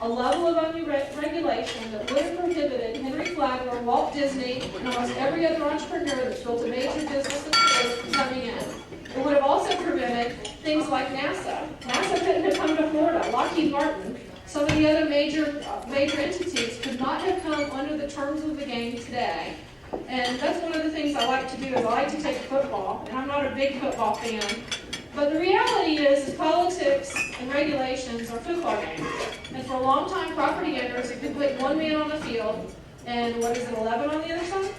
a level of regulation that would have prohibited Henry Flagler, Walt Disney, and almost every other entrepreneur that's built a major business from coming in. It would have also prevented things like NASA. NASA couldn't have come to Florida. Lockheed Martin, some of the other major entities could not have come under the terms of the game today. And that's one of the things I like to do is I like to take football, and I'm not a big football fan. But the reality is politics and regulations are football games. And for a long time, property owners, if you put one man on the field, and what is it, 11 on the other side?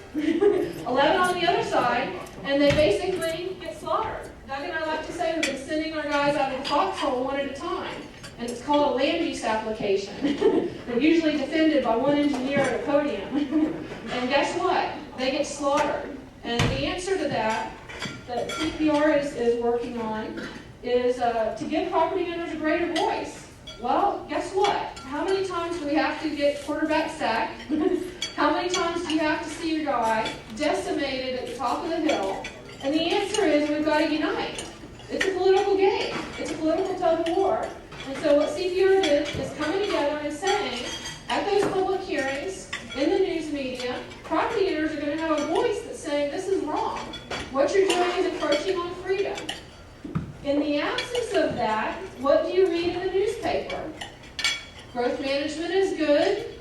11 on the other side, and they basically get slaughtered. Doug and I like to say we've been sending our guys out of the foxhole one at a time. And it's called a land use application. They're usually defended by one engineer at a podium. And guess what? They get slaughtered. And the answer to that CPR is working on is to give property owners a greater voice. Well, guess what? How many times do we have to get quarterback sacked? How many times do you have to see your guy decimated at the top of the hill? And the answer is we've got to unite. It's a political game. It's a political tug of war. And so what CPR did is coming together and saying, at those public hearings, in the news media, property owners are going to have a voice that's saying this is wrong. What you're doing is encroaching on freedom. In the absence of that, what do you read in the newspaper? Growth management is good.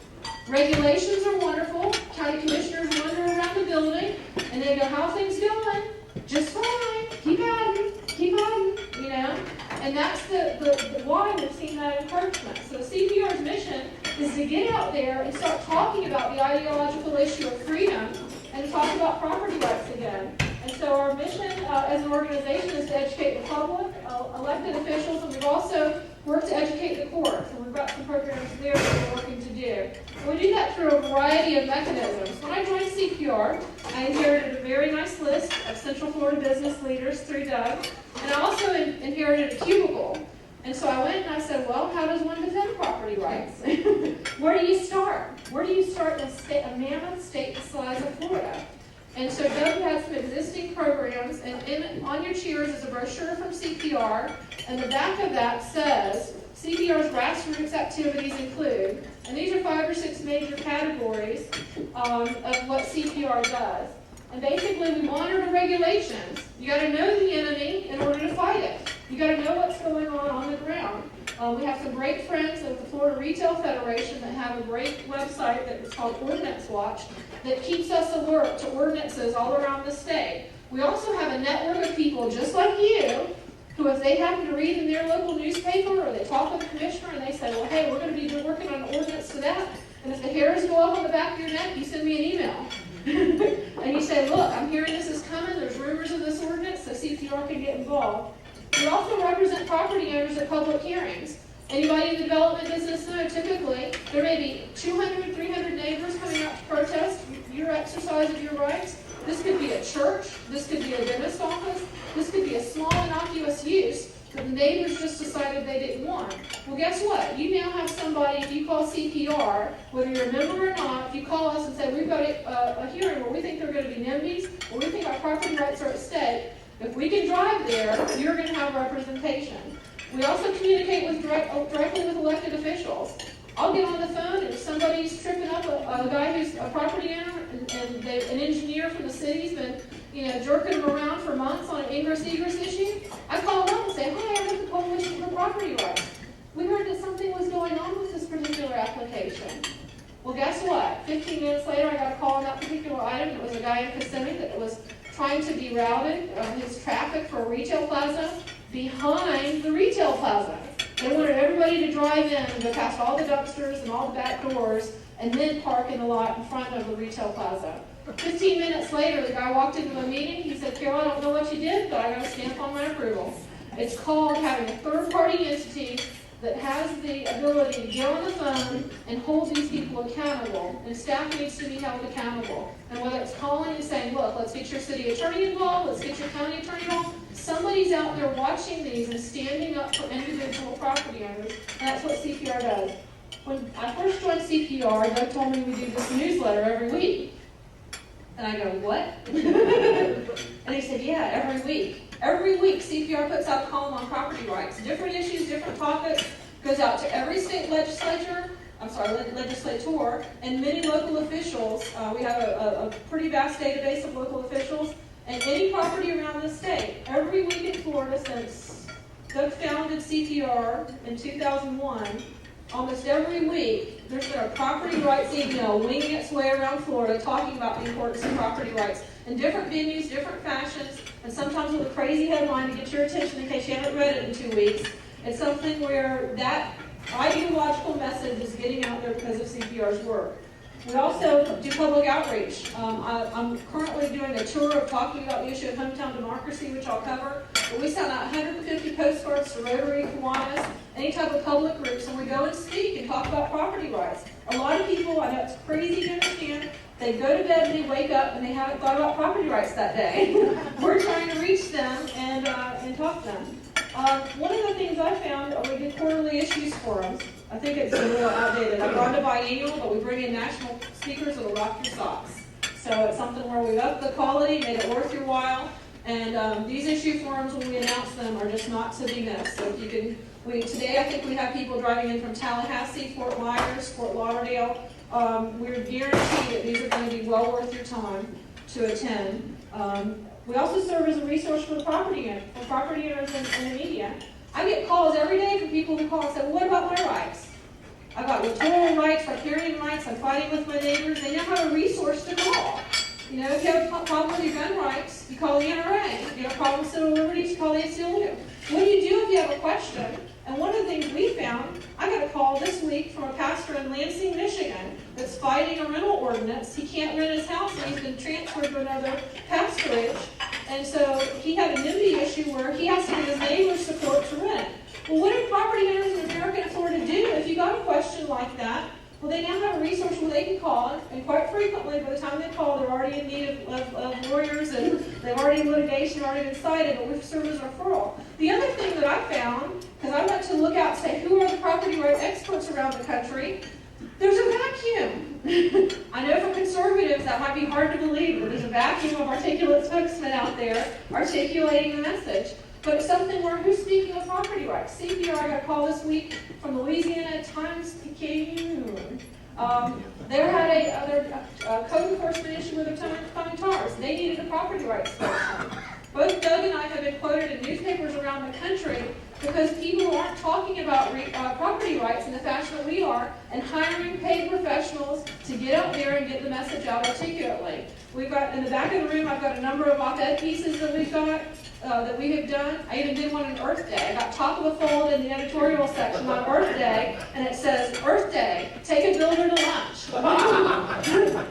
Regulations are wonderful. County commissioners wander around the building and they go, how are things going? Just fine. Keep adding. Keep adding. You know? And that's the why we've seen that encroachment. So CPR's mission is to get out there and start talking about the ideological issue of freedom and to talk about property rights again. And so our mission as an organization is to educate the public, elected officials, and we've also worked to educate the courts. And we've got some programs there that we're working to do. And we do that through a variety of mechanisms. When I joined CPR, I inherited a very nice list of Central Florida business leaders through Doug. And I also inherited a cubicle. And so I went and I said, well, how does one defend property rights? Where do you start? Where do you start in a mammoth state the size of Florida? And so Doug had some existing programs, and on your chairs is a brochure from CPR, and the back of that says, CPR's grassroots activities include, and these are 5 or 6 major categories of what CPR does. And basically, we monitor regulations. You got to know the enemy in order to fight it. You got to know what's going on the ground. We have some great friends at the Florida Retail Federation that have a great website that is called Ordinance Watch that keeps us alert to ordinances all around the state. We also have a network of people just like you who, if they happen to read in their local newspaper or they talk with the commissioner and they say, well, hey, we're going to be working on an ordinance to that, and if the hairs go up on the back of your neck, you send me an email. And you say, look, I'm hearing this is coming, there's rumors of this ordinance, so CPR can get involved. We also represent property owners at public hearings. Anybody in the development business know, typically, there may be 200, 300 neighbors coming out to protest your exercise of your rights. This could be a church, this could be a dentist office, this could be a small innocuous use that the neighbors just decided they didn't want. Well, guess what? You now have somebody, if you call CPR, whether you're a member or not, if you call us and say, we've got a hearing where we think there are going to be NIMBYs, or we think our property rights are at stake, if we can drive there, you're going to have representation. We also communicate directly with elected officials. I'll get on the phone, and if somebody's tripping up a guy who's a property owner and an engineer from the city's been jerking them around for months on an ingress-egress issue, I call them up and say, hi, I'm with the Coalition for Property Rights. We heard that something was going on with this particular application. Well, guess what? 15 minutes later, I got a call on that particular item. It was a guy in Kissimmee that was trying to be routed his traffic for a retail plaza behind the retail plaza. They wanted everybody to drive in and go past all the dumpsters and all the back doors and then park in the lot in front of the retail plaza. 15 minutes later, the guy walked into a meeting. He said, Carol, I don't know what you did, but I got a stamp on my approval. It's called having a third-party entity that has the ability to get on the phone and hold these people accountable, and staff needs to be held accountable. And whether it's calling and saying, look, let's get your city attorney involved, let's get your county attorney involved, somebody's out there watching these and standing up for individual property owners, and that's what CPR does. When I first joined CPR, Doug told me we do this newsletter every week. And I go, what? And he said, yeah, every week. Every week, CPR puts out a column on property rights. Different issues, different topics, goes out to every state legislator, and many local officials. We have a pretty vast database of local officials, and any property around the state. Every week in Florida since Doug founded CPR in 2001, almost every week there's been a property rights email winging its way around Florida talking about the importance of property rights in different venues, different fashions, and sometimes with a crazy headline to get your attention in case you haven't read it in 2 weeks. It's something where that ideological message is getting out there because of CPR's work. We also do public outreach. I'm currently doing a tour of talking about the issue of hometown democracy, which I'll cover. But we send out 150 postcards to Rotary, Kiwanis, any type of public groups, and we go and speak and talk about property rights. A lot of people, I know it's crazy to understand, they go to bed and they wake up and they haven't thought about property rights that day. We're trying to reach them and talk to them. One of the things I found, we do quarterly issues forums. I think it's a little outdated. I've gone to biannual, but we bring in national speakers that'll rock your socks. So it's something where we've upped the quality, made it worth your while, and these issue forums, when we announce them, are just not to be missed. So if you can, today I think we have people driving in from Tallahassee, Fort Myers, Fort Lauderdale. We're guaranteed that these are going to be well worth your time to attend. We also serve as a resource for the property owners and the media. I get calls every day from people who call and say, well, what about my rights? I've got littoral rights, riparian rights, I'm fighting with my neighbors. They now have a resource to call. You know, if you have a problem with your gun rights, you call the NRA. If you have a problem with civil liberties, you call the ACLU. What do you do if you have a question? And one of the things we found, I got a call this week from a pastor in Lansing, Michigan, that's fighting a rental ordinance. He can't rent his house, and he's been transferred to another pastorage. And so he had a NIMBY issue where he has to get his neighbor's support to rent. Well, what do property owners in America and Florida do if you got a question like that? Well, they now have a resource where they can call, and quite frequently, by the time they call, they're already in need of lawyers, and they've already in litigation, already been cited, but we've served as a referral. The other thing that I found, because I went to look out and say, who are the property right experts around the country? There's a vacuum. I know for conservatives that might be hard to believe, but there's a vacuum of articulate spokesmen out there articulating the message. But it's something where who's speaking of property rights? CPR, I got a call this week from Louisiana Times-Picayune. They had a code enforcement issue with their towing cars. They needed a property rights spokesman. Both Doug and I have been quoted in newspapers around the country because people aren't talking about property rights in the fashion that we are, and hiring paid professionals to get out there and get the message out articulately. We've got, in the back of the room, I've got a number of op-ed pieces that we've got, that we have done. I even did one on Earth Day. I got top of the fold in the editorial section on Earth Day, and it says, Earth Day, take a builder to lunch.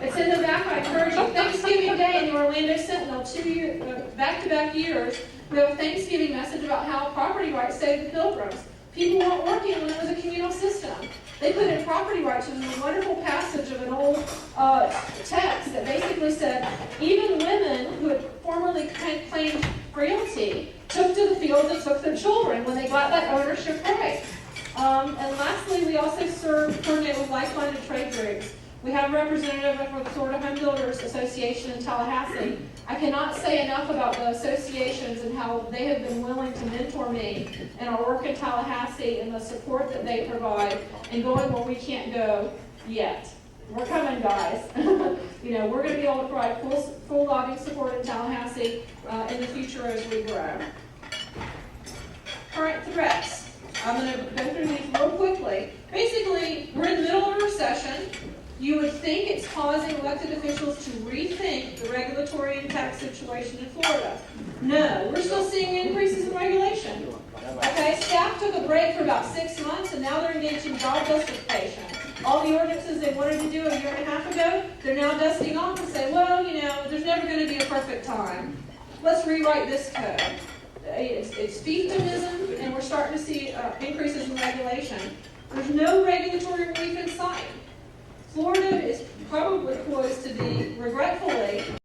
It's in the back. I encourage you. Thanksgiving Day in the Orlando Sentinel, 2 years, back-to-back years, we have a Thanksgiving message about how property rights saved the Pilgrims. People weren't working when it was a communal system. They put in property rights, which is a wonderful passage of an old text that basically said, even women who had formerly claimed frailty took to the fields and took their children when they got that ownership right. And lastly, we also coordinate with like-minded trade groups. We have a representative for the Florida Home Builders Association in Tallahassee. I cannot say enough about the associations and how they have been willing to mentor me in our work in Tallahassee and the support that they provide and going where we can't go yet. We're coming, guys. You know, we're going to be able to provide full lobbying support in Tallahassee in the future as we grow. Current threats. I'm going to go through these real quickly. Basically, we're in the middle of a recession. You would think it's causing elected officials to rethink the regulatory and tax situation in Florida. No, we're still seeing increases in regulation. Okay, staff took a break for about 6 months, and now they're engaged in job justification. All the ordinances they wanted to do a year and a half ago, they're now dusting off and say, well, you know, there's never going to be a perfect time. Let's rewrite this code. It's fiefdomism, and we're starting to see increases in regulation. There's no regulatory relief in sight. Florida is probably poised to be, regretfully,